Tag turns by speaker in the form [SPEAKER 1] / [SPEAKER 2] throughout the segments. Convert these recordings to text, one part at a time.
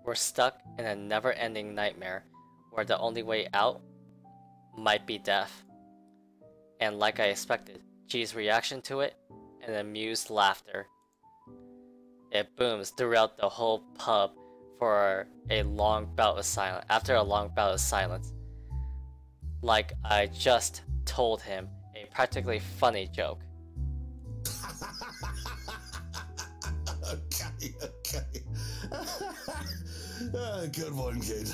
[SPEAKER 1] We're stuck in a never-ending nightmare where the only way out might be death. And like I expected, G's reaction to it, an amused laughter. It booms throughout the whole pub for a long bout of silence. After a long bout of silence, like I just told him a practically funny joke.
[SPEAKER 2] Okay. Good one, kid.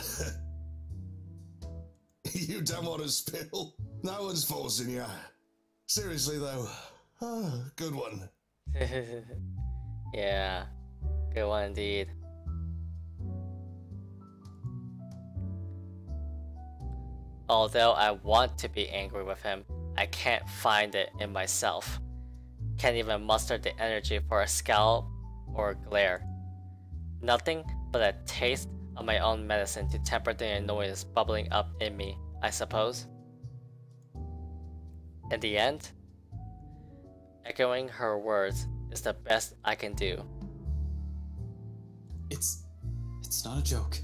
[SPEAKER 2] You don't want to spill. No one's forcing you. Seriously, though. Good one.
[SPEAKER 1] Yeah, good one indeed. Although I want to be angry with him, I can't find it in myself. Can't even muster the energy for a scowl or a glare. Nothing but a taste of my own medicine to temper the annoyance bubbling up in me, I suppose. In the end, echoing her words is the best I can do.
[SPEAKER 3] It's not a joke.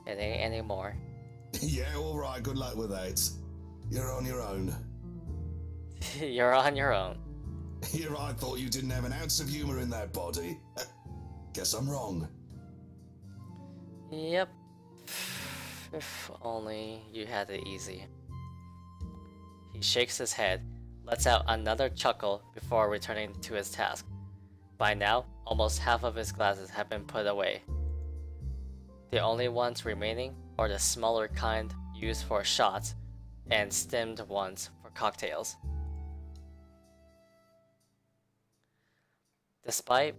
[SPEAKER 1] It ain't anymore.
[SPEAKER 2] Yeah, alright, good luck with that. You're on your own.
[SPEAKER 1] You're on your own.
[SPEAKER 2] Here I thought you didn't have an ounce of humor in that body. Guess I'm wrong.
[SPEAKER 1] Yep. If only you had it easy. He shakes his head, lets out another chuckle before returning to his task. By now, almost half of his glasses have been put away. The only ones remaining are the smaller kind used for shots and stemmed ones for cocktails. Despite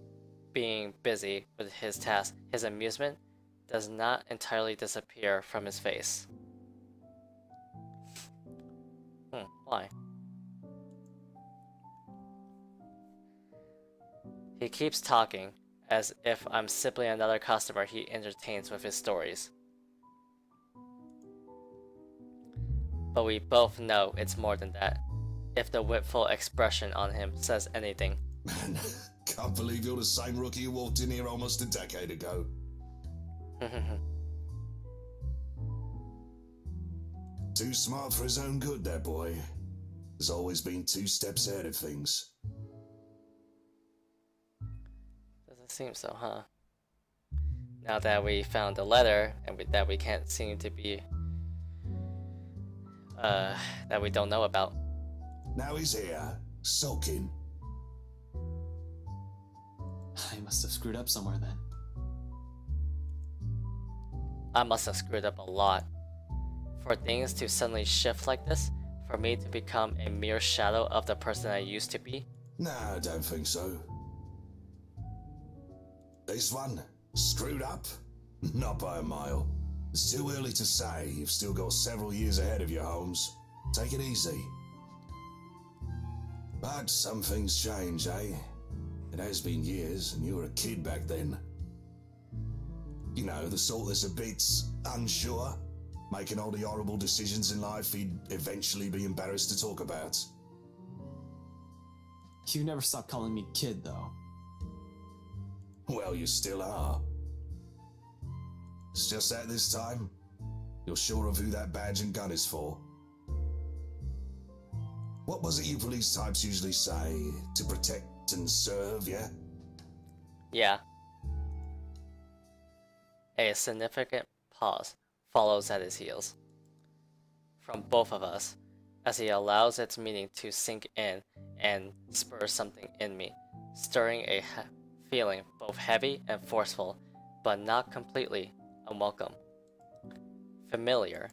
[SPEAKER 1] being busy with his task, his amusement does not entirely disappear from his face. Why? He keeps talking, as if I'm simply another customer he entertains with his stories. But we both know it's more than that, if the wistful expression on him says anything.
[SPEAKER 2] Man, can't believe you're the same rookie who walked in here almost a decade ago. Too smart for his own good, that boy. Has always been 2 steps ahead of things.
[SPEAKER 1] Doesn't seem so, huh? Now that we found the letter, and that we can't seem to be... that we don't know about.
[SPEAKER 2] Now he's here, sulking.
[SPEAKER 3] I must have screwed up somewhere then.
[SPEAKER 1] I must have screwed up a lot. For things to suddenly shift like this, for me to become a mere shadow of the person I used to be?
[SPEAKER 2] Nah, I don't think so. This one? Screwed up? Not by a mile. It's too early to say. You've still got several years ahead of you, Holmes. Take it easy. But some things change, eh? It has been years, and you were a kid back then. You know, the sort that's a bit unsure, making all the horrible decisions in life he'd eventually be embarrassed to talk about.
[SPEAKER 3] You never stopped calling me kid, though.
[SPEAKER 2] Well, you still are. It's just that this time, you're sure of who that badge and gun is for. What was it you police types usually say? To protect and serve, yeah?
[SPEAKER 1] Yeah. A significant pause follows at his heels. From both of us, as he allows its meaning to sink in and spur something in me, stirring a feeling both heavy and forceful, but not completely unwelcome. Familiar.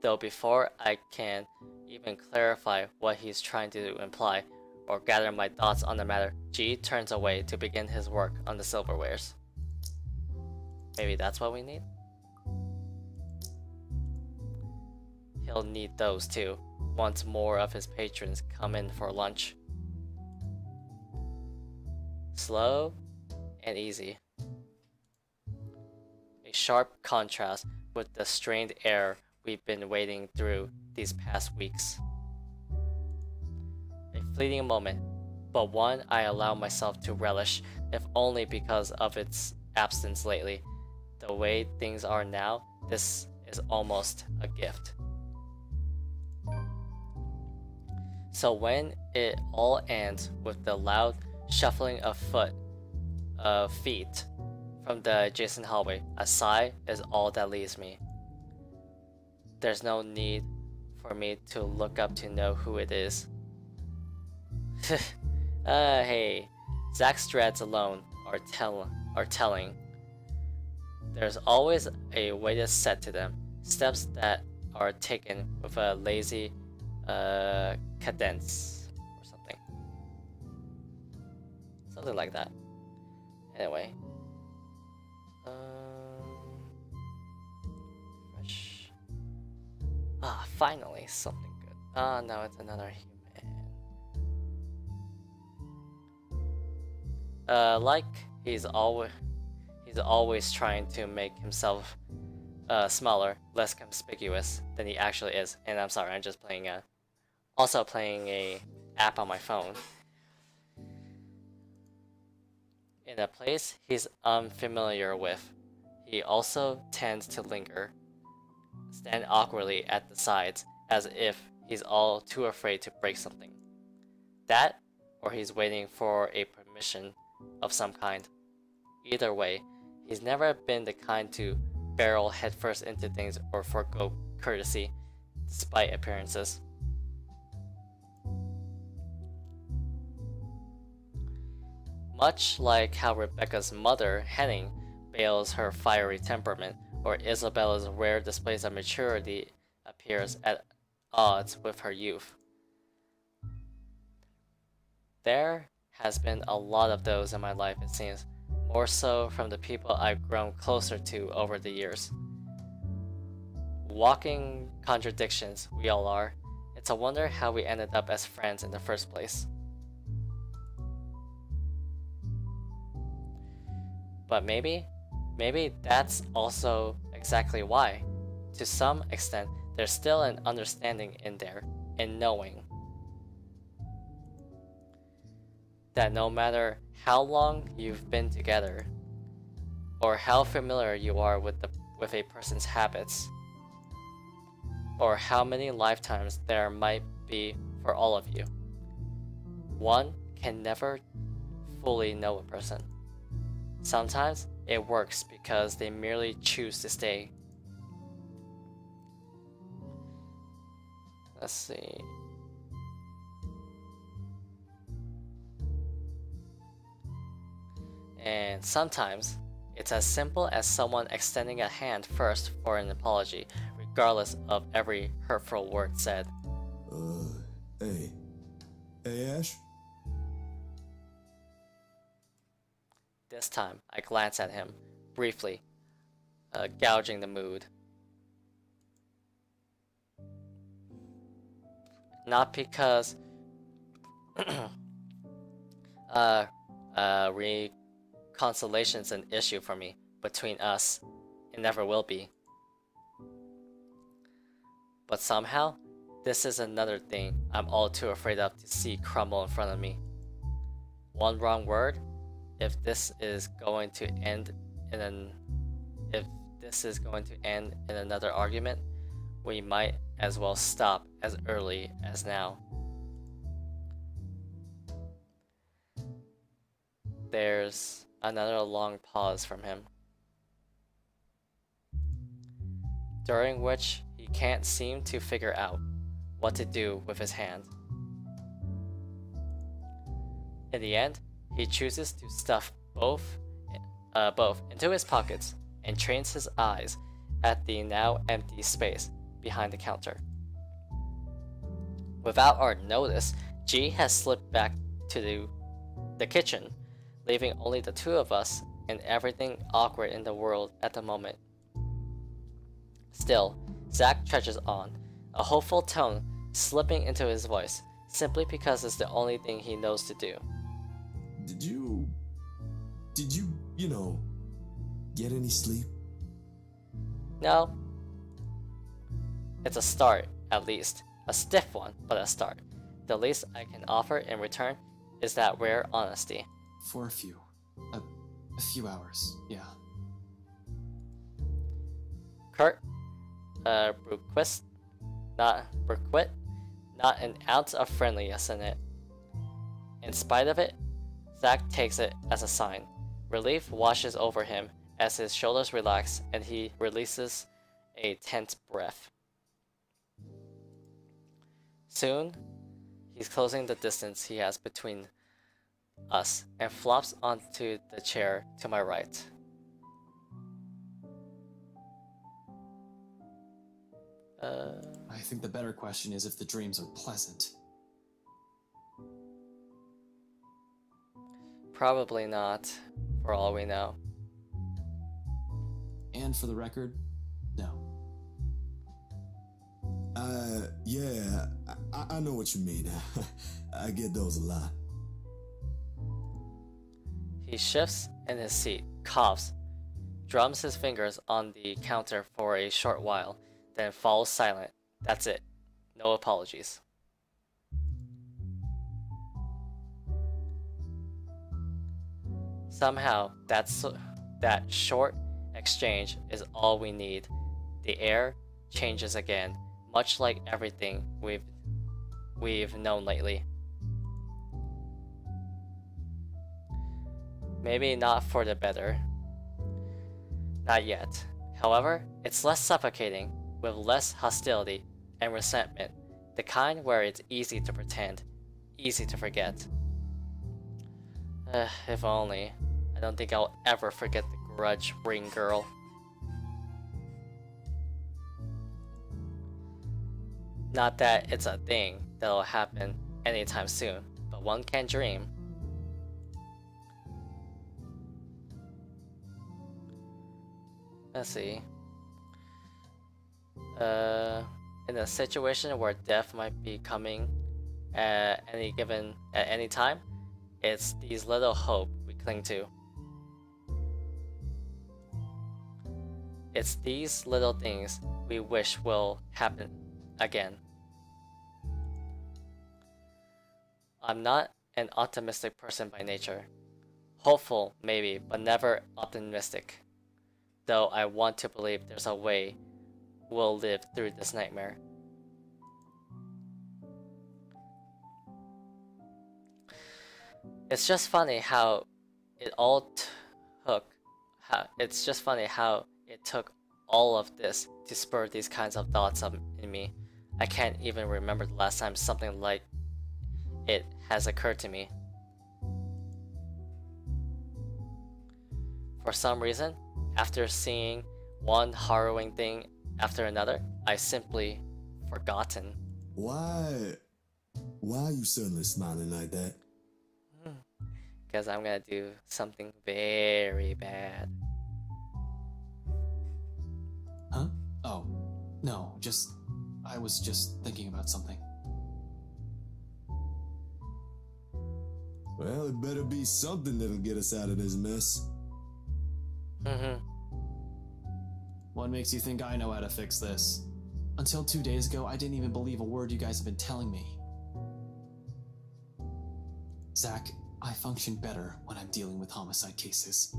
[SPEAKER 1] Though before I can even clarify what he's trying to imply, or gather my thoughts on the matter, G turns away to begin his work on the silverwares. Maybe that's what we need? He'll need those too, once more of his patrons come in for lunch. Slow and easy. A sharp contrast with the strained air we've been wading through these past weeks. A fleeting moment, but one I allow myself to relish, if only because of its absence lately. The way things are now, this is almost a gift. So when it all ends with the loud shuffling of feet from the adjacent hallway, a sigh is all that leaves me. There's no need for me to look up to know who it is. Hey, Zach's dreads alone are telling. There's always a weighted set to them, steps that are taken with a lazy cadence or something like that. Anyway, fresh. Finally something good. No, it's another human. Like he's always trying to make himself smaller, less conspicuous than he actually is. And I'm sorry, I'm just also playing a app on my phone. In a place he's unfamiliar with, he also tends to linger, stand awkwardly at the sides, as if he's all too afraid to break something. That, or he's waiting for a permission of some kind. Either way, he's never been the kind to barrel headfirst into things or forego courtesy, despite appearances. Much like how Rebecca's mother, Henning, bails her fiery temperament, or Isabella's rare displays of maturity appears at odds with her youth. There has been a lot of those in my life, it seems, more so from the people I've grown closer to over the years. Walking contradictions, we all are. It's a wonder how we ended up as friends in the first place. But maybe that's also exactly why. To some extent, there's still an understanding in there, in knowing that no matter how long you've been together, or how familiar you are with a person's habits, or how many lifetimes there might be for all of you, one can never fully know a person. Sometimes it works because they merely choose to stay. Let's see. And sometimes it's as simple as someone extending a hand first for an apology, regardless of every hurtful word said.
[SPEAKER 2] Hey. Hey, Ash?
[SPEAKER 1] This time, I glance at him, briefly, gouging the mood. Not because reconciliation's an issue for me. Between us, it never will be. But somehow, this is another thing I'm all too afraid of to see crumble in front of me. One wrong word, if this is going to end in another argument, we might as well stop as early as now. There's another long pause from him, during which he can't seem to figure out what to do with his hand. In the end, he chooses to stuff both into his pockets and trains his eyes at the now empty space behind the counter. Without our notice, G has slipped back to the kitchen, leaving only the two of us and everything awkward in the world at the moment. Still, Zach trudges on, a hopeful tone slipping into his voice, simply because it's the only thing he knows to do.
[SPEAKER 2] Did you, get any sleep?
[SPEAKER 1] No. It's a start, at least. A stiff one, but a start. The least I can offer in return is that rare honesty.
[SPEAKER 3] For a few. A few hours, yeah.
[SPEAKER 1] Kurt, Bruquist, Bruquit, not an ounce of friendliness in it. In spite of it, Zack takes it as a sign. Relief washes over him as his shoulders relax and he releases a tense breath. Soon, he's closing the distance he has between us and flops onto the chair to my right.
[SPEAKER 3] I think the better question is if the dreams are pleasant.
[SPEAKER 1] Probably not, for all we know.
[SPEAKER 3] And for the record, no.
[SPEAKER 4] Yeah, I know what you mean. I get those a lot.
[SPEAKER 1] He shifts in his seat, coughs, drums his fingers on the counter for a short while, then falls silent. That's it. No apologies. Somehow, that short exchange is all we need. The air changes again, much like everything we've known lately. Maybe not for the better. Not yet. However, it's less suffocating, with less hostility and resentment, the kind where it's easy to pretend, easy to forget. If only. I don't think I'll ever forget the grudge ring girl. Not that it's a thing that'll happen anytime soon, but one can dream. Let's see. In a situation where death might be coming at any time, it's these little hope we cling to. It's these little things we wish will happen again. I'm not an optimistic person by nature. Hopeful, maybe, but never optimistic. Though I want to believe there's a way we'll live through this nightmare. It's just funny how it took all of this to spur these kinds of thoughts in me. I can't even remember the last time something like it has occurred to me. For some reason, after seeing one harrowing thing after another, I simply forgotten.
[SPEAKER 4] Why are you suddenly smiling like that?
[SPEAKER 1] Because I'm gonna do something very bad.
[SPEAKER 3] Huh? Oh, no, I was just thinking about something.
[SPEAKER 4] Well, it better be something that'll get us out of this mess.
[SPEAKER 3] What makes you think I know how to fix this? Until 2 days ago, I didn't even believe a word you guys have been telling me. Zack, I function better when I'm dealing with homicide cases.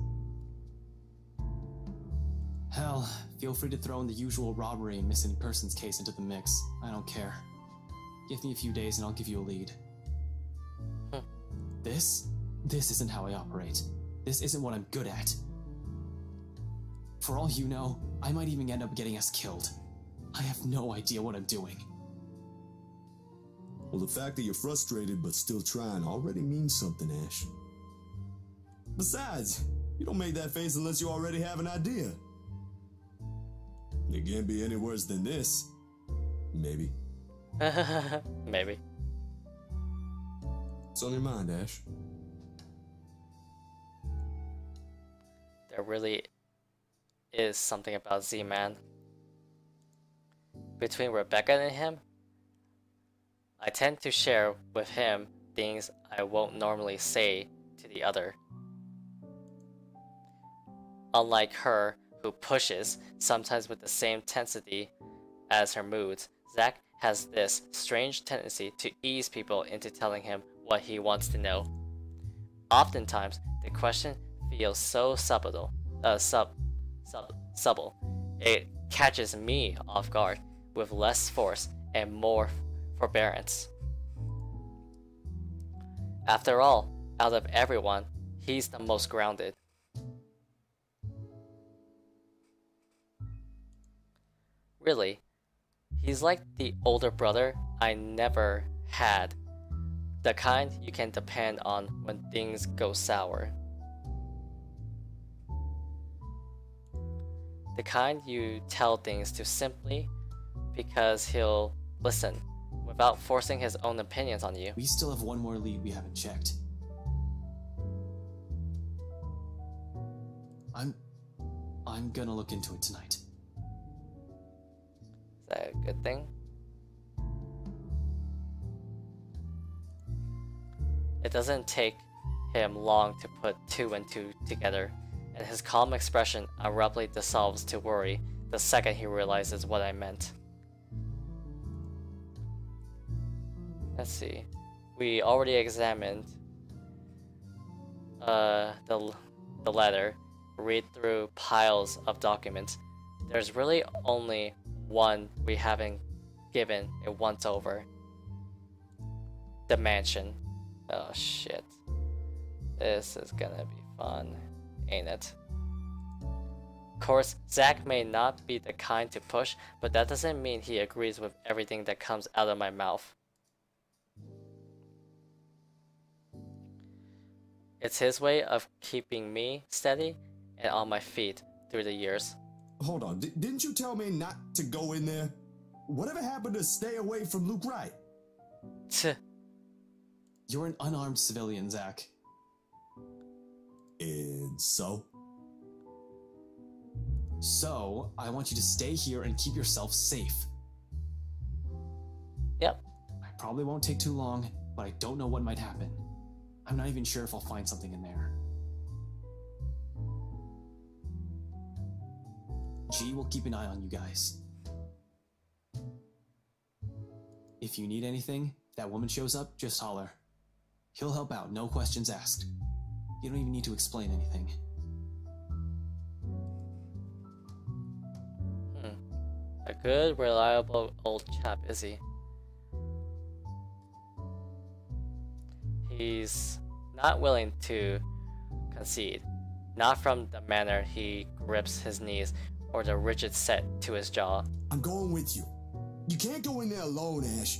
[SPEAKER 3] Hell, feel free to throw in the usual robbery and missing persons case into the mix. I don't care. Give me a few days and I'll give you a lead. This isn't how I operate. This isn't what I'm good at. For all you know, I might even end up getting us killed. I have no idea what I'm doing.
[SPEAKER 4] Well, the fact that you're frustrated but still trying already means something, Ash. Besides, you don't make that face unless you already have an idea. It can't be any worse than this. Maybe.
[SPEAKER 1] Maybe.
[SPEAKER 4] What's on your mind, Ash?
[SPEAKER 1] There really is something about Z-Man. Between Rebecca and him, I tend to share with him things I won't normally say to the other. Unlike her, who pushes, sometimes with the same intensity as her moods, Zack has this strange tendency to ease people into telling him what he wants to know. Oftentimes, the question feels so subtle. It catches me off guard with less force and more forbearance. After all, out of everyone, he's the most grounded. Really, he's like the older brother I never had. The kind you can depend on when things go sour. The kind you tell things to simply because he'll listen without forcing his own opinions on you.
[SPEAKER 3] We still have one more lead we haven't checked. I'm gonna look into it tonight.
[SPEAKER 1] Is that a good thing? It doesn't take him long to put 2 and 2 together, and his calm expression abruptly dissolves to worry the second he realizes what I meant. Let's see. We already examined the letter, read through piles of documents. There's really only one we haven't given a once over. The mansion. Oh shit. This is gonna be fun, ain't it? Of course, Zack may not be the kind to push, but that doesn't mean he agrees with everything that comes out of my mouth. It's his way of keeping me steady and on my feet through the years.
[SPEAKER 4] Hold on, didn't you tell me not to go in there? Whatever happened to stay away from Luke Wright?
[SPEAKER 1] Tch.
[SPEAKER 3] You're an unarmed civilian, Zack.
[SPEAKER 4] And so?
[SPEAKER 3] So, I want you to stay here and keep yourself safe.
[SPEAKER 1] Yep.
[SPEAKER 3] I probably won't take too long, but I don't know what might happen. I'm not even sure if I'll find something in there. G will keep an eye on you guys. If you need anything, if that woman shows up, just holler. He'll help out, no questions asked. You don't even need to explain anything.
[SPEAKER 1] A good, reliable old chap, is he? He's not willing to concede. Not from the manner he grips his knees or the rigid set to his jaw.
[SPEAKER 4] I'm going with you. You can't go in there alone, Ash.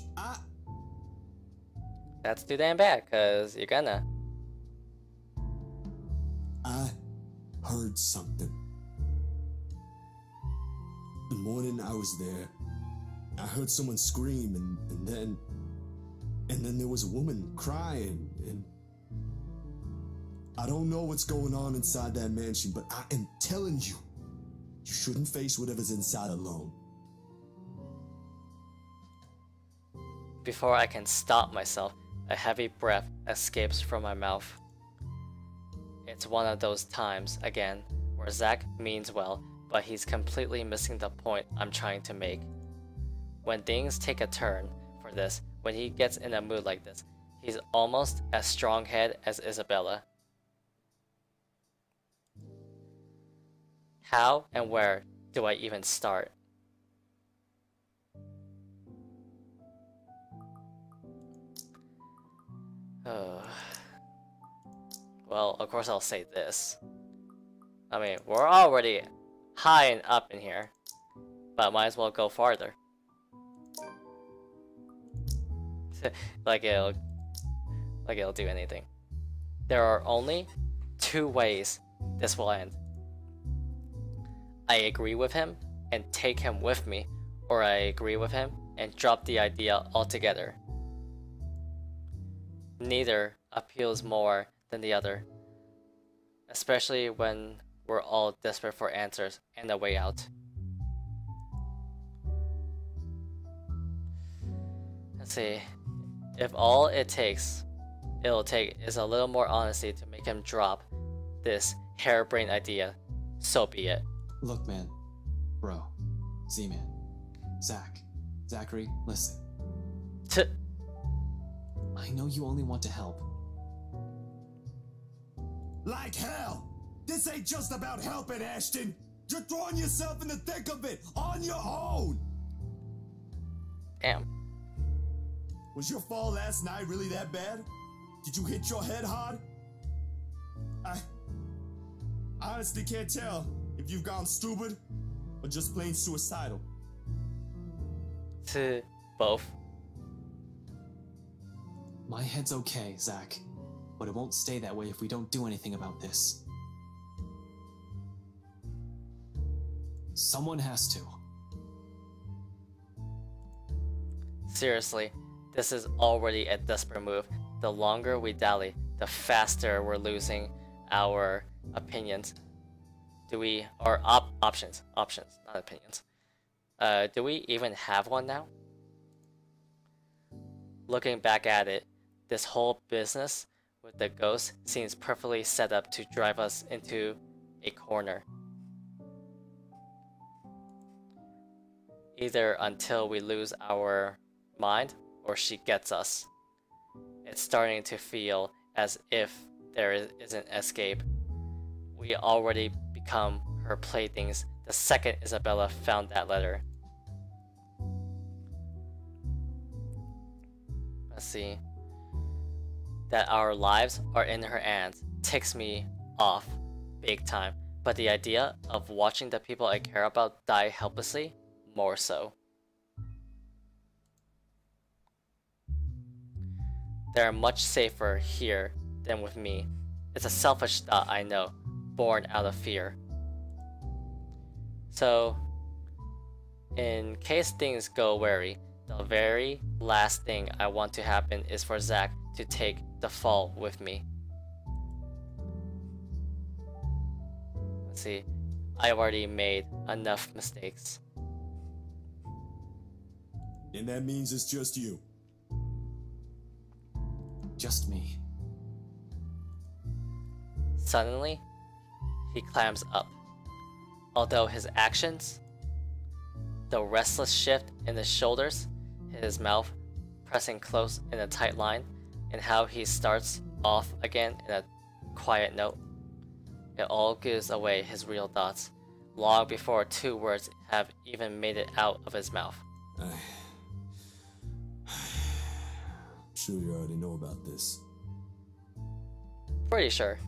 [SPEAKER 1] That's too damn bad, cause you're gonna.
[SPEAKER 4] I heard something. The morning I was there, I heard someone scream, and then there was a woman crying, and I don't know what's going on inside that mansion, but I am telling you, you shouldn't face whatever's inside alone.
[SPEAKER 1] Before I can stop myself, a heavy breath escapes from my mouth. It's one of those times, again, where Zack means well, but he's completely missing the point I'm trying to make. When things take a turn for this, when he gets in a mood like this, he's almost as strong-headed as Isabella. How and where do I even start? Well, of course I'll say this. I mean, we're already high and up in here, but might as well go farther. like it'll do anything. There are only 2 ways this will end. I agree with him and take him with me, or I agree with him and drop the idea altogether. Neither appeals more than the other, especially when we're all desperate for answers and a way out. Let's see. If all it'll take is a little more honesty to make him drop this harebrained idea, so be it.
[SPEAKER 3] Look, man. Bro. Z-Man. Zack. Zachary, listen. I know you only want to help.
[SPEAKER 4] Like hell! This ain't just about helping, Ashton! You're throwing yourself in the thick of it on your own!
[SPEAKER 1] Damn.
[SPEAKER 4] Was your fall last night really that bad? Did you hit your head hard? I honestly can't tell if you've gone stupid or just plain suicidal.
[SPEAKER 1] To both.
[SPEAKER 3] My head's okay, Zach, but it won't stay that way if we don't do anything about this. Someone has to.
[SPEAKER 1] Seriously, this is already a desperate move. The longer we dally, the faster we're losing our opinions. Or options, not opinions. Do we even have one now? Looking back at it, this whole business with the ghost seems perfectly set up to drive us into a corner. Either until we lose our mind or she gets us. It's starting to feel as if there isn't escape. We already become her playthings the second Isabella found that letter. Let's see. That our lives are in her hands ticks me off big time, but the idea of watching the people I care about die helplessly, more so. They're much safer here than with me. It's a selfish thought, I know, born out of fear. So, in case things go wary, the very last thing I want to happen is for Zach to take the fall with me. Let's see, I've already made enough mistakes.
[SPEAKER 4] And that means it's just you.
[SPEAKER 3] Just me.
[SPEAKER 1] Suddenly, he climbs up. Although his actions, the restless shift in his shoulders, his mouth pressing close in a tight line, and how he starts off again in a quiet note, it all gives away his real thoughts, long before 2 words have even made it out of his mouth.
[SPEAKER 4] I'm sure you already know about this.
[SPEAKER 1] Pretty sure.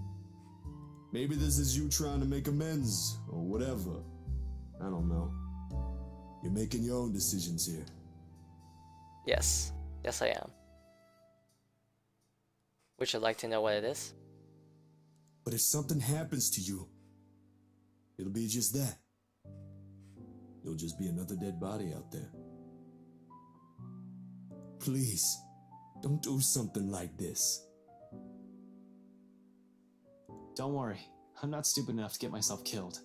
[SPEAKER 4] Maybe this is you trying to make amends, or whatever. I don't know. You're making your own decisions here.
[SPEAKER 1] Yes. Yes, I am. Would you like to know what it is?
[SPEAKER 4] But if something happens to you, it'll be just that. You'll just be another dead body out there. Please, don't do something like this.
[SPEAKER 3] Don't worry, I'm not stupid enough to get myself killed.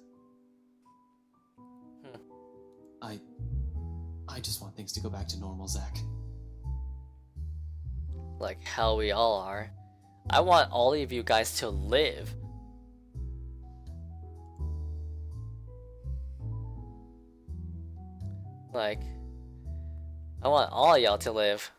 [SPEAKER 3] I just want things to go back to normal, Zach.
[SPEAKER 1] Like hell we all are. I want all of you guys to live. Like, I want all of y'all to live.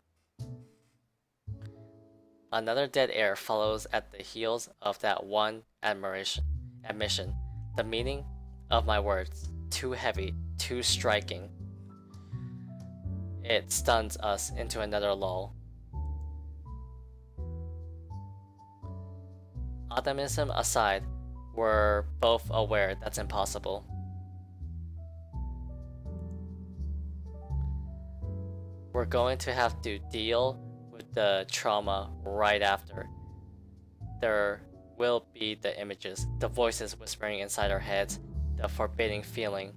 [SPEAKER 1] Another dead air follows at the heels of that one admission. The meaning of my words, too heavy, too striking. It stuns us into another lull. Optimism aside, we're both aware that's impossible. We're going to have to deal with the trauma right after. There will be the images, the voices whispering inside our heads, the forbidding feeling.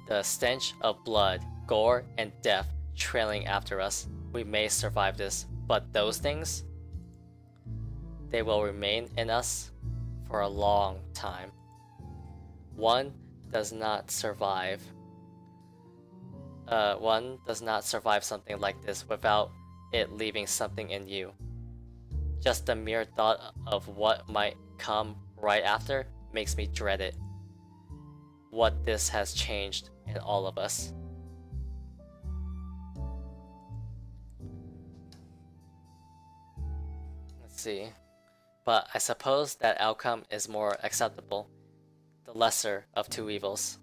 [SPEAKER 1] The stench of blood, gore, and death trailing after us. We may survive this, but those things, they will remain in us for a long time. One does not survive something like this without it leaving something in you. Just the mere thought of what might come right after makes me dread it. What this has changed in all of us. see. But I suppose that outcome is more acceptable. The lesser of two evils.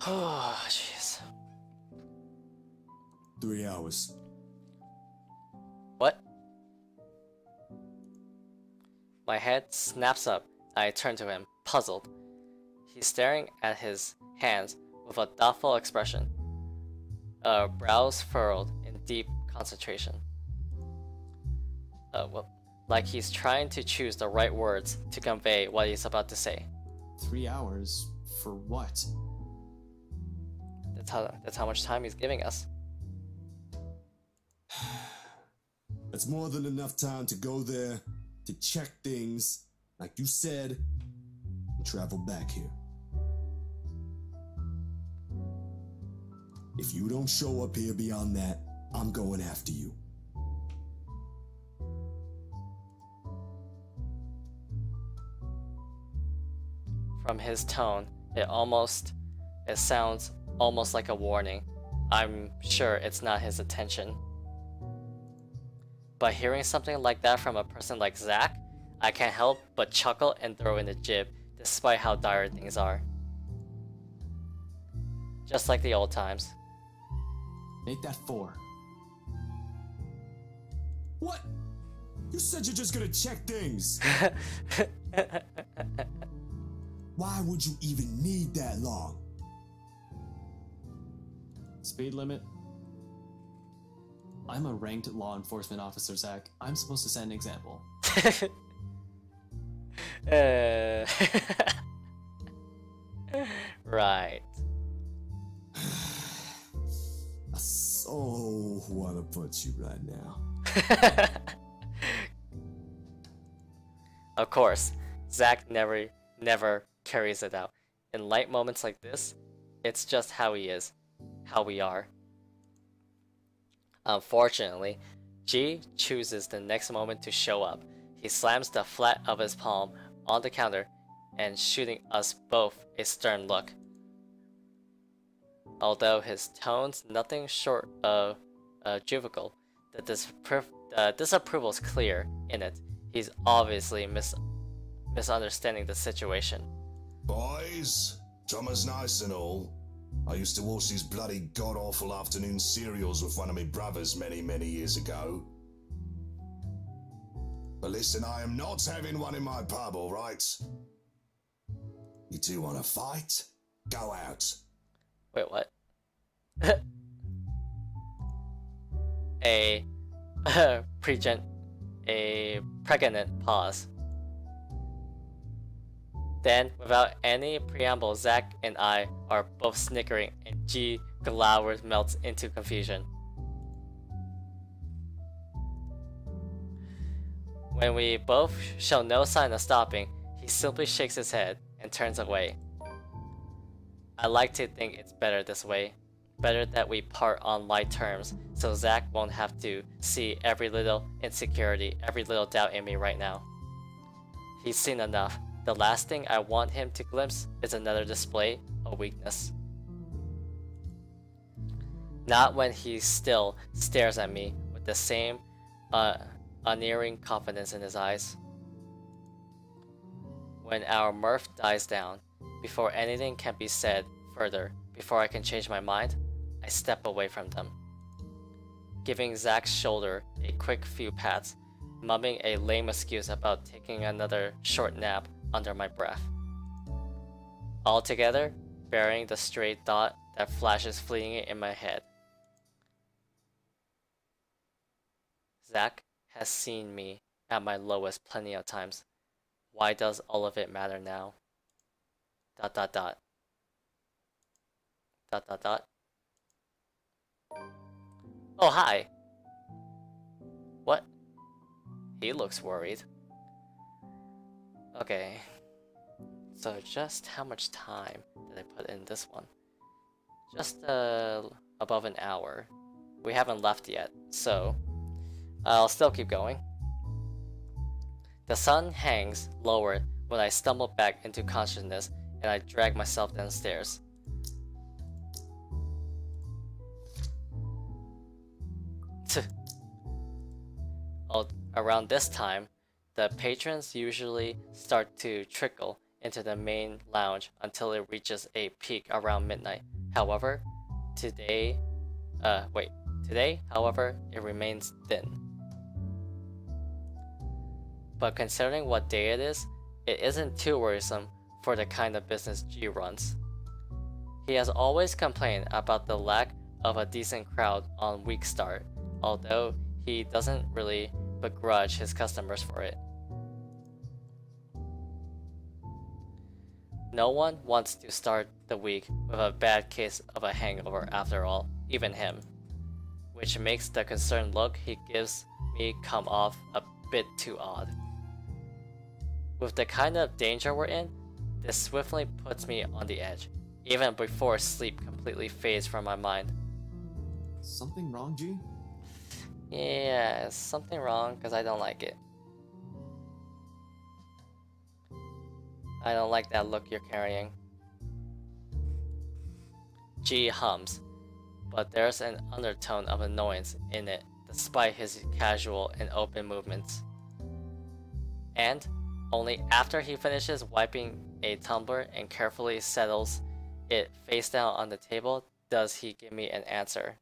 [SPEAKER 1] Oh, jeez.
[SPEAKER 4] 3 hours.
[SPEAKER 1] What? My head snaps up. I turn to him, puzzled. He's staring at his hands with a thoughtful expression, brows furrowed in deep concentration. Well, like he's trying to choose the right words to convey what he's about to say.
[SPEAKER 3] 3 hours? For what?
[SPEAKER 1] That's how much time he's giving us.
[SPEAKER 4] That's more than enough time to go there, to check things, like you said, and travel back here. If you don't show up here beyond that, I'm going after you.
[SPEAKER 1] From his tone, it sounds almost like a warning. I'm sure it's not his intention. But hearing something like that from a person like Zack, I can't help but chuckle and throw in a jib, despite how dire things are. Just like the old times.
[SPEAKER 3] Make that 4.
[SPEAKER 4] What? You said you're just gonna check things. Why would you even need that long?
[SPEAKER 3] Speed limit? I'm a ranked law enforcement officer, Zack. I'm supposed to set an example.
[SPEAKER 1] Right.
[SPEAKER 4] I so wanna punch you right now.
[SPEAKER 1] Of course, Zack never carries it out. In light moments like this, it's just how he is, how we are. Unfortunately, G chooses the next moment to show up. He slams the flat of his palm on the counter and shooting us both a stern look. Although his tone's nothing short of juvenile, the disapproval is clear in it. He's obviously misunderstanding the situation.
[SPEAKER 2] Boys, summer's nice and all. I used to watch these bloody god-awful afternoon serials with one of my brothers many, many years ago. But listen, I am not having one in my pub, alright? You two want to fight? Go out.
[SPEAKER 1] Wait, what? a pregnant pause. Then, without any preamble, Zack and I are both snickering and G glowers melts into confusion. When we both show no sign of stopping, he simply shakes his head and turns away. I like to think it's better this way. Better that we part on light terms, so Zack won't have to see every little insecurity, every little doubt in me right now. He's seen enough. The last thing I want him to glimpse is another display of weakness. Not when he still stares at me with the same unerring confidence in his eyes. When our mirth dies down, before anything can be said further, before I can change my mind, I step away from them, giving Zack's shoulder a quick few pats, mumbling a lame excuse about taking another short nap under my breath. Altogether, bearing the stray thought that flashes fleeting in my head. Zack has seen me at my lowest plenty of times. Why does all of it matter now? ... Oh, hi! What? He looks worried. Okay. So just how much time did I put in this one? Just above an hour. We haven't left yet, so I'll still keep going. The sun hangs lower when I stumble back into consciousness and I drag myself downstairs. Around this time, the patrons usually start to trickle into the main lounge until it reaches a peak around midnight. However, today, however, it remains thin. But considering what day it isn't too worrisome for the kind of business G runs. He has always complained about the lack of a decent crowd on week start, although he doesn't really begrudge his customers for it. No one wants to start the week with a bad case of a hangover after all, even him, which makes the concerned look he gives me come off a bit too odd. With the kind of danger we're in, this swiftly puts me on the edge, even before sleep completely fades from my mind.
[SPEAKER 3] Something wrong, G?
[SPEAKER 1] Yeah, something wrong because I don't like it. I don't like that look you're carrying. G hums, but there's an undertone of annoyance in it despite his casual and open movements. And only after he finishes wiping a tumbler and carefully settles it face down on the table does he give me an answer.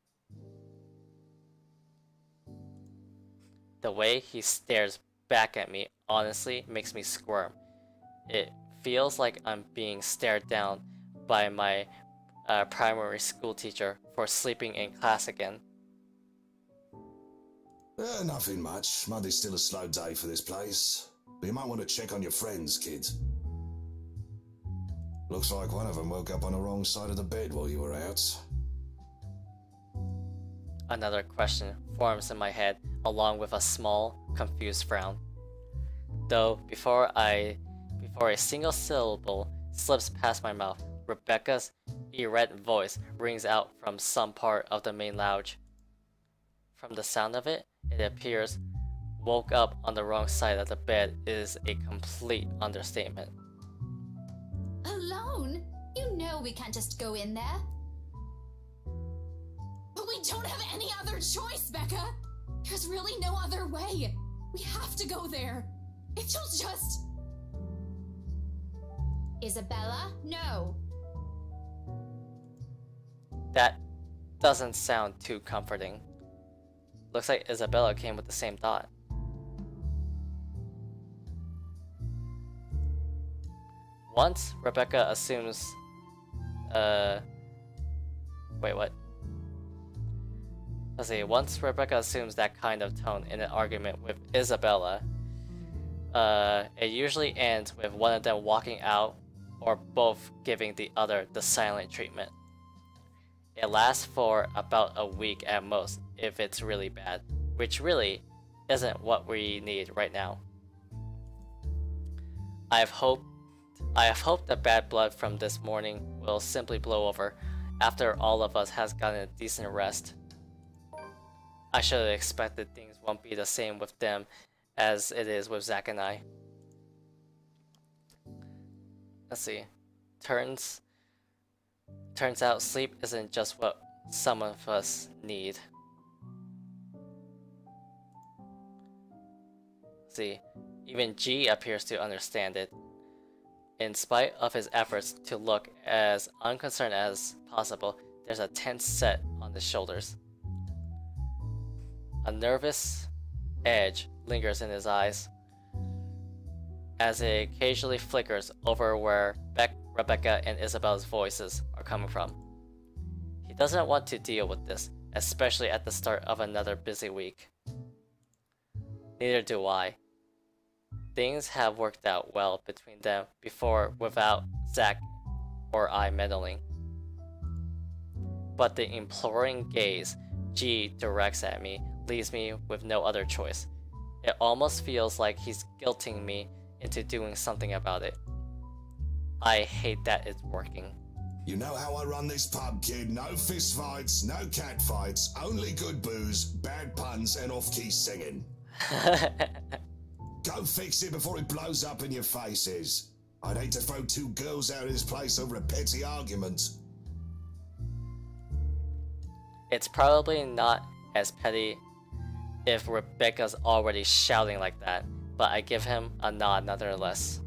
[SPEAKER 1] The way he stares back at me honestly makes me squirm. It feels like I'm being stared down by my primary school teacher for sleeping in class again.
[SPEAKER 2] Nothing much. Monday's still a slow day for this place. But you might want to check on your friends, kid. Looks like one of them woke up on the wrong side of the bed while you were out.
[SPEAKER 1] Another question forms in my head along with a small, confused frown. Though before a single syllable slips past my mouth, Rebecca's erect voice rings out from some part of the main lounge. From the sound of it, it appears woke up on the wrong side of the bed is a complete understatement.
[SPEAKER 5] Alone? You know we can't just go in there. But we don't have any other choice, Becca! There's really no other way. We have to go there. If you'll just... Isabella, no.
[SPEAKER 1] That doesn't sound too comforting. Looks like Isabella came with the same thought. Once Rebecca assumes... Wait, what? Let's see, once Rebecca assumes that kind of tone in an argument with Isabella, it usually ends with one of them walking out or both giving the other the silent treatment. It lasts for about a week at most if it's really bad, which really isn't what we need right now. I have hoped the bad blood from this morning will simply blow over after all of us has gotten a decent rest. I should have expected things won't be the same with them as it is with Zach and I. Let's see. Turns out sleep isn't just what some of us need. Let's see. Even G appears to understand it. In spite of his efforts to look as unconcerned as possible, there's a tense set on his shoulders. A nervous edge lingers in his eyes as it occasionally flickers over where Rebecca and Isabella's voices are coming from. He doesn't want to deal with this, especially at the start of another busy week. Neither do I. Things have worked out well between them before without Zach or I meddling. But the imploring gaze G directs at me leaves me with no other choice. It almost feels like he's guilting me into doing something about it. I hate that it's working.
[SPEAKER 2] You know how I run this pub, kid. No fist fights, no cat fights, only good booze, bad puns, and off-key singing. Go fix it before it blows up in your faces. I'd hate to throw two girls out of this place over a petty argument.
[SPEAKER 1] It's probably not as petty if Rebecca's already shouting like that, but I give him a nod nonetheless.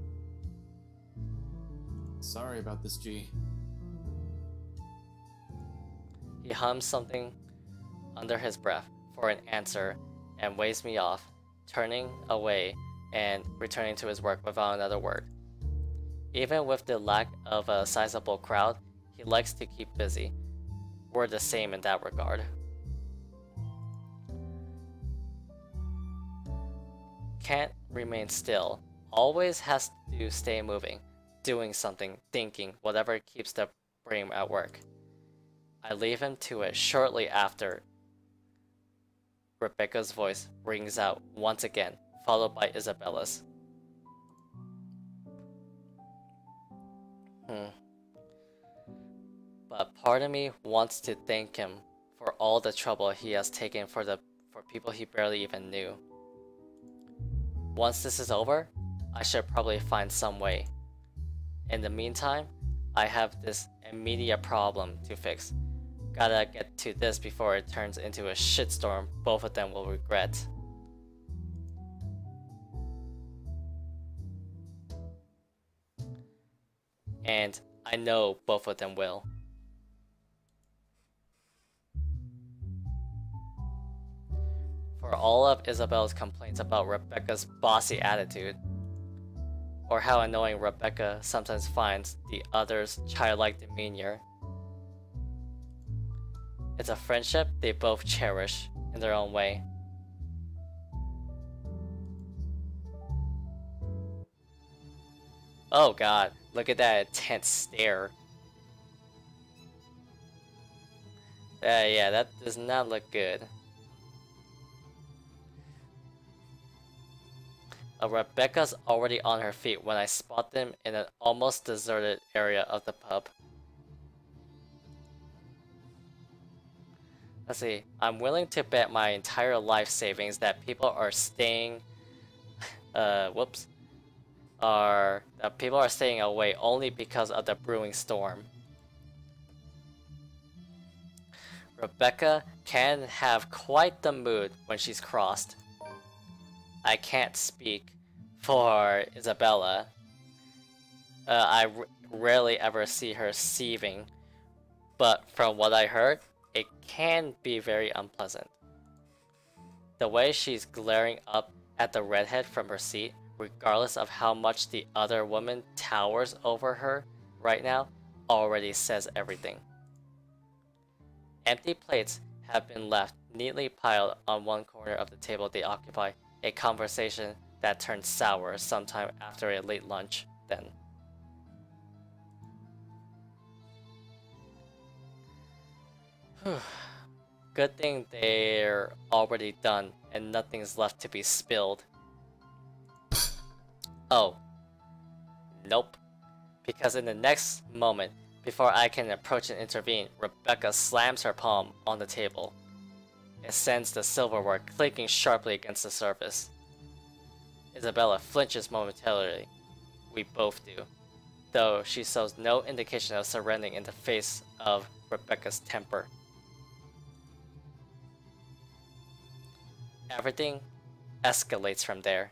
[SPEAKER 3] Sorry about this, G.
[SPEAKER 1] He hums something under his breath for an answer and waves me off, turning away and returning to his work without another word. Even with the lack of a sizable crowd, he likes to keep busy. We're the same in that regard. Can't remain still. Always has to stay moving, doing something, thinking, whatever keeps the brain at work. I leave him to it shortly after Rebecca's voice rings out once again, followed by Isabella's. But part of me wants to thank him for all the trouble he has taken for people he barely even knew. Once this is over, I should probably find some way. In the meantime, I have this immediate problem to fix. Gotta get to this before it turns into a shitstorm both of them will regret. And I know both of them will. For all of Isabella's complaints about Rebecca's bossy attitude, or how annoying Rebecca sometimes finds the other's childlike demeanor, it's a friendship they both cherish in their own way. Oh god, look at that intense stare. Yeah, that does not look good. Rebecca's already on her feet when I spot them in an almost deserted area of the pub. Let's see, I'm willing to bet my entire life savings that people are staying people are staying away only because of the brewing storm. Rebecca can have quite the mood when she's crossed. I can't speak for Isabella. I rarely ever see her seething, but from what I heard, it can be very unpleasant. The way she's glaring up at the redhead from her seat, regardless of how much the other woman towers over her right now, already says everything. Empty plates have been left neatly piled on one corner of the table they occupy, a conversation that turned sour sometime after a late lunch then. Good thing they're already done and nothing's left to be spilled. Oh. Nope. Because in the next moment, before I can approach and intervene, Rebecca slams her palm on the table. It sends the silverware clinking sharply against the surface. Isabella flinches momentarily. We both do, though she shows no indication of surrendering in the face of Rebecca's temper. Everything escalates from there.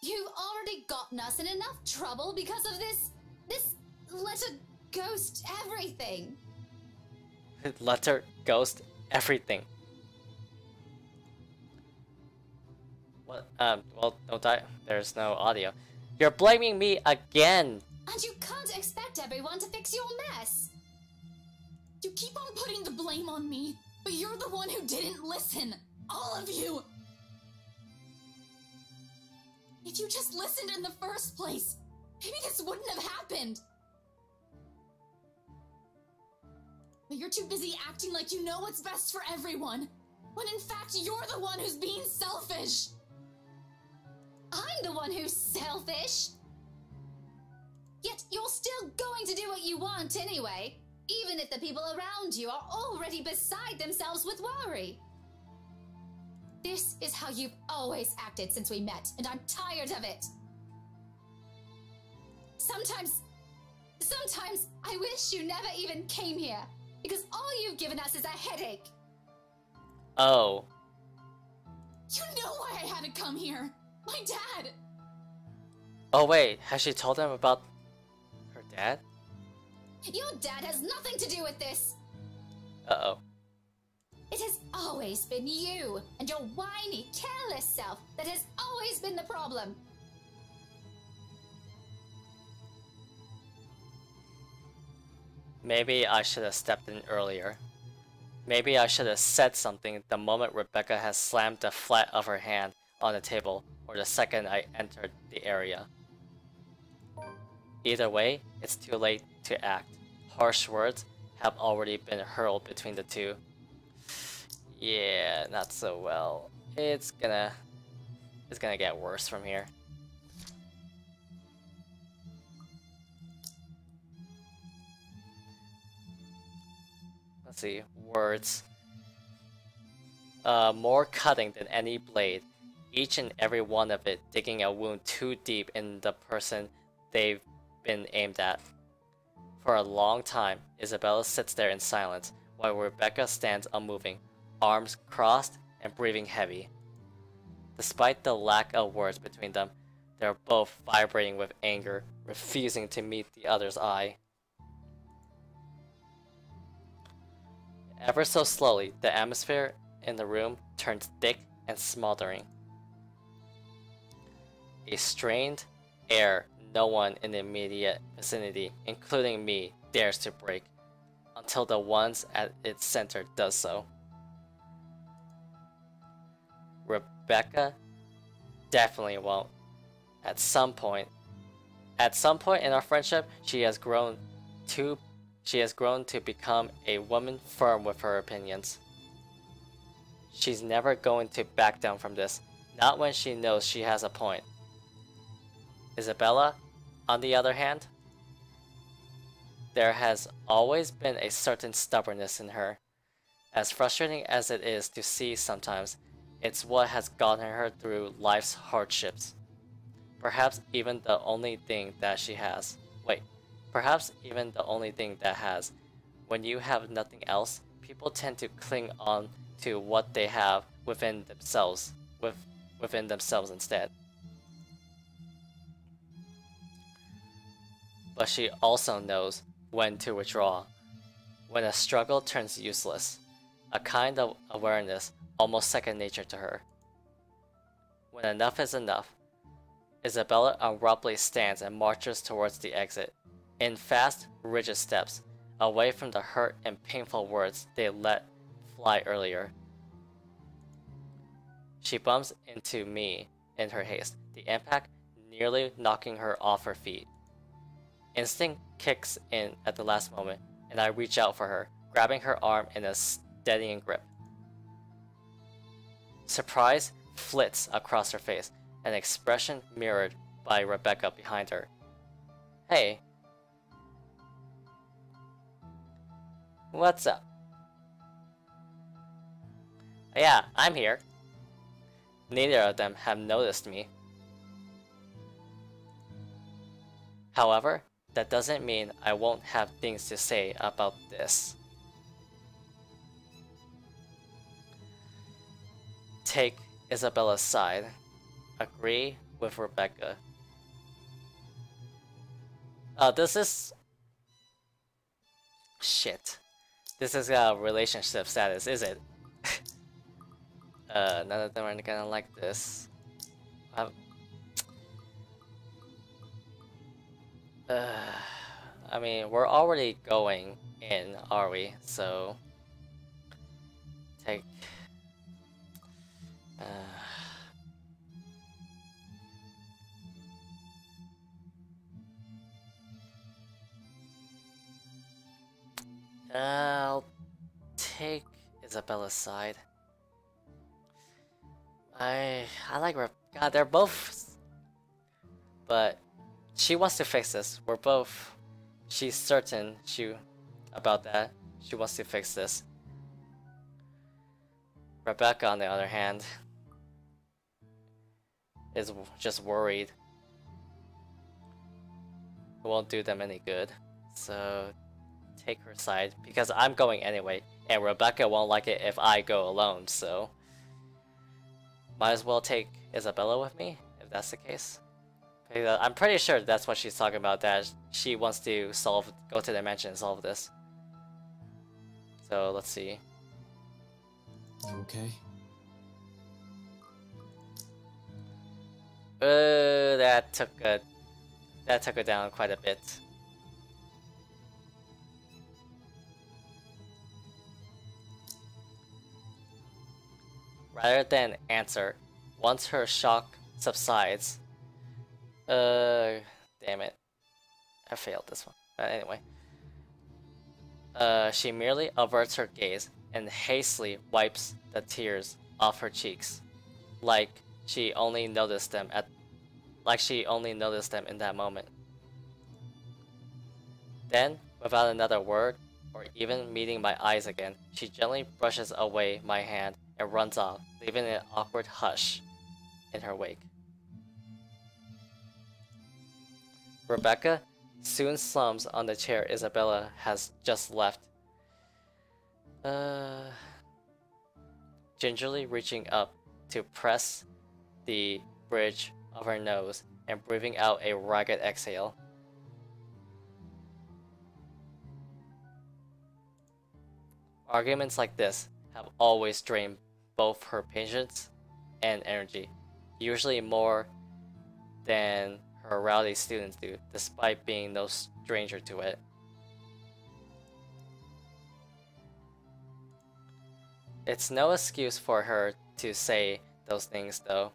[SPEAKER 5] You've already gotten us in enough trouble because of this letter ghost everything.
[SPEAKER 1] Letter ghost everything. What? Well, don't die. There's no audio. You're blaming me again!
[SPEAKER 5] And you can't expect everyone to fix your mess! You keep on putting the blame on me, but you're the one who didn't listen! All of you! If you just listened in the first place, maybe this wouldn't have happened! But you're too busy acting like you know what's best for everyone, when in fact you're the one who's being selfish! I'm the one who's selfish! Yet you're still going to do what you want anyway, even if the people around you are already beside themselves with worry. This is how you've always acted since we met, and I'm tired of it. Sometimes I wish you never even came here, because all you've given us is a headache.
[SPEAKER 1] Oh,
[SPEAKER 5] You know why I had to come here. My dad.
[SPEAKER 1] Oh wait, has she told him about her dad?
[SPEAKER 5] Your dad has nothing to do with this.
[SPEAKER 1] Uh-oh.
[SPEAKER 5] It has always been you and your whiny, careless self that has always been the problem.
[SPEAKER 1] Maybe I should have stepped in earlier. Maybe I should have said something the moment Rebecca has slammed the flat of her hand on the table, or the second I entered the area. Either way, it's too late to act. Harsh words have already been hurled between the two. Yeah, not so well. It's gonna get worse from here. Let's see, words. More cutting than any blade, each and every one of it digging a wound too deep in the person they've been aimed at. For a long time, Isabella sits there in silence, while Rebecca stands unmoving, arms crossed and breathing heavy. Despite the lack of words between them, they're both vibrating with anger, refusing to meet the other's eye. Ever so slowly, the atmosphere in the room turns thick and smothering. A strained air no one in the immediate vicinity, including me, dares to break, until the ones at its center does so. Rebecca definitely won't. At some point in our friendship, she has grown to become a woman firm with her opinions. She's never going to back down from this, not when she knows she has a point. Isabella, on the other hand, there has always been a certain stubbornness in her. As frustrating as it is to see sometimes, it's what has gotten her through life's hardships. Perhaps even the only thing that she has. Perhaps even the only thing that has. When you have nothing else, people tend to cling on to what they have within themselves instead. But she also knows when to withdraw, when a struggle turns useless, a kind of awareness almost second nature to her. When enough is enough, Isabella abruptly stands and marches towards the exit, in fast, rigid steps, away from the hurt and painful words they let fly earlier. She bumps into me in her haste, the impact nearly knocking her off her feet. Instinct kicks in at the last moment, and I reach out for her, grabbing her arm in a steadying grip. Surprise flits across her face, an expression mirrored by Rebecca behind her. Hey. What's up? Yeah, I'm here. Neither of them have noticed me. However, that doesn't mean I won't have things to say about this. Take Isabella's side. Agree with Rebecca. This is... Shit. This is a relationship status, is it? None of them are gonna like this. I mean, we're already going in, are we? So... Take... I'll take Isabella's side. I like her. God, they're both. But she wants to fix this. We're both. She's certain about that. She wants to fix this. Rebecca, on the other hand, is just worried. It won't do them any good. So take her side, because I'm going anyway, and Rebecca won't like it if I go alone, so Might as well take Isabella with me, if that's the case. Because I'm pretty sure that's what she's talking about, that she wants to go to the mansion and solve this. So, let's see.
[SPEAKER 3] You okay?
[SPEAKER 1] That took it down quite a bit. Rather than answer, once her shock subsides, damn it, I failed this one. But anyway, she merely averts her gaze and hastily wipes the tears off her cheeks, like she only noticed them in that moment. Then, without another word, or even meeting my eyes again, she gently brushes away my hand and runs off, leaving an awkward hush in her wake. Rebecca soon slumps on the chair Isabella has just left, gingerly reaching up to press the bridge of her nose and breathing out a ragged exhale. Arguments like this have always drained both her patience and energy, usually more than her rowdy students do, despite being no stranger to it. It's no excuse for her to say those things, though,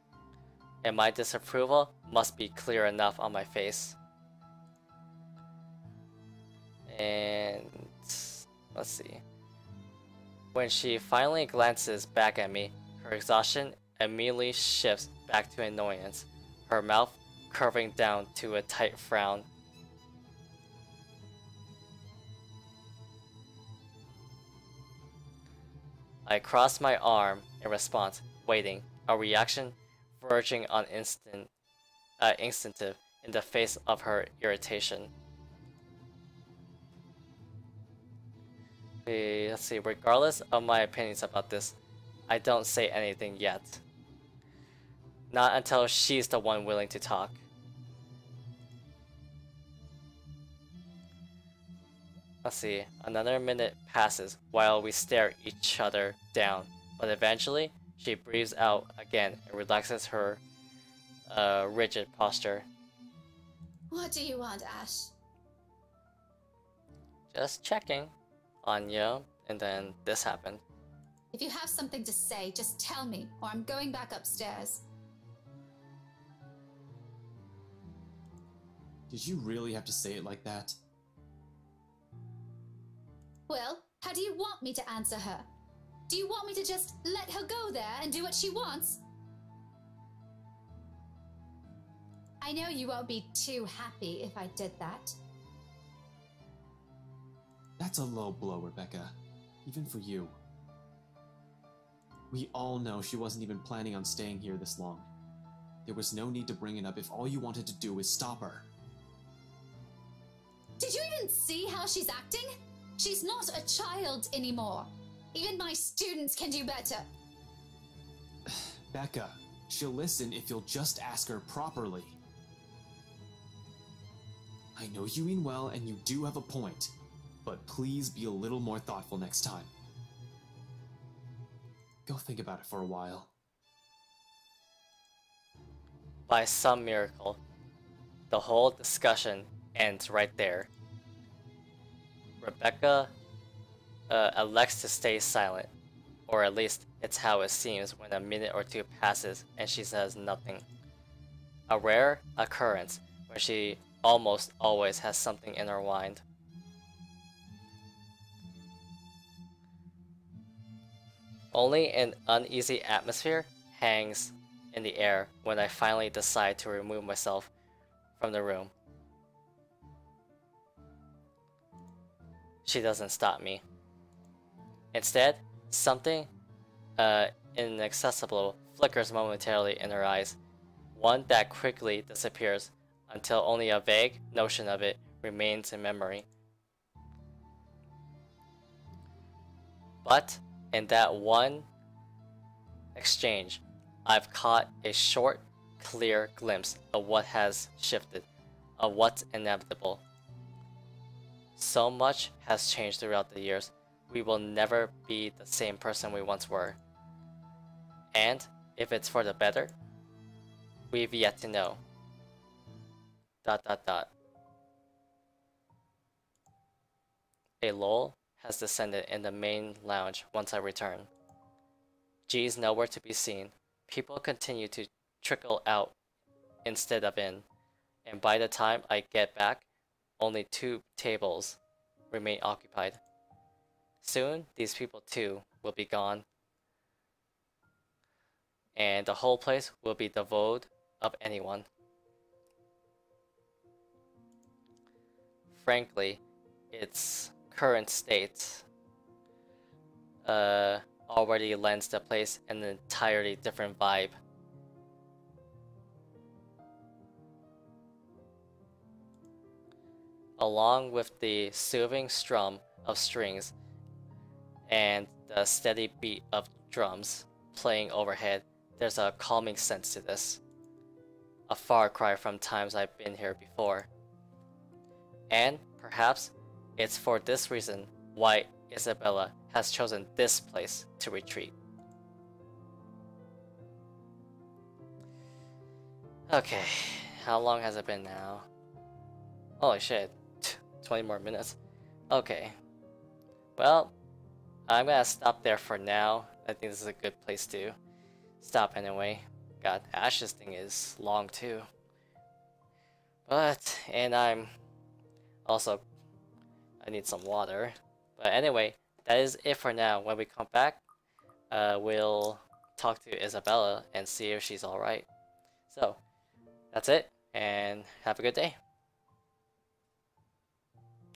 [SPEAKER 1] and my disapproval must be clear enough on my face. And let's see. When she finally glances back at me, her exhaustion immediately shifts back to annoyance, her mouth curving down to a tight frown. I cross my arm in response, waiting, a reaction verging on instinctive in the face of her irritation. Let's see, regardless of my opinions about this, I don't say anything yet. Not until she's the one willing to talk. Let's see, another minute passes while we stare each other down, but eventually she breathes out again and relaxes her rigid posture.
[SPEAKER 5] What do you want, Ash?
[SPEAKER 1] Just checking on you, and then this happened.
[SPEAKER 5] If you have something to say, just tell me, or I'm going back upstairs.
[SPEAKER 3] Did you really have to say it like that?
[SPEAKER 5] Well, how do you want me to answer her? Do you want me to just let her go there and do what she wants? I know you won't be too happy if I did that.
[SPEAKER 3] That's a low blow, Rebecca. Even for you. We all know she wasn't even planning on staying here this long. There was no need to bring it up if all you wanted to do was stop her.
[SPEAKER 5] Did you even see how she's acting? She's not a child anymore. Even my students can do better.
[SPEAKER 3] Becca, she'll listen if you'll just ask her properly. I know you mean well and you do have a point, but please be a little more thoughtful next time. Go think about it for a while.
[SPEAKER 1] By some miracle, the whole discussion ends right there. Rebecca elects to stay silent, or at least it's how it seems when a minute or two passes and she says nothing. A rare occurrence where she almost always has something in her mind. Only an uneasy atmosphere hangs in the air when I finally decide to remove myself from the room. She doesn't stop me. Instead, something inaccessible flickers momentarily in her eyes, one that quickly disappears until only a vague notion of it remains in memory. But in that one exchange, I've caught a short, clear glimpse of what has shifted, of what's inevitable. So much has changed throughout the years. We will never be the same person we once were. And if it's for the better, we've yet to know. ... A lull has descended in the main lounge once I return. G's nowhere to be seen. People continue to trickle out instead of in, and by the time I get back, only 2 tables remain occupied. Soon, these people too will be gone, and the whole place will be devoid of anyone. Frankly, its current state already lends the place an entirely different vibe. Along with the soothing strum of strings and the steady beat of drums playing overhead, there's a calming sense to this. A far cry from times I've been here before. And perhaps it's for this reason why Isabella has chosen this place to retreat. Okay, how long has it been now? Holy shit, 20 more minutes. Okay, well, I'm gonna stop there for now. I think this is a good place to stop anyway. God, Ash's thing is long too. And I'm also, I need some water. But anyway, that is it for now. When we come back, we'll talk to Isabella and see if she's alright. So, that's it, and have a good day.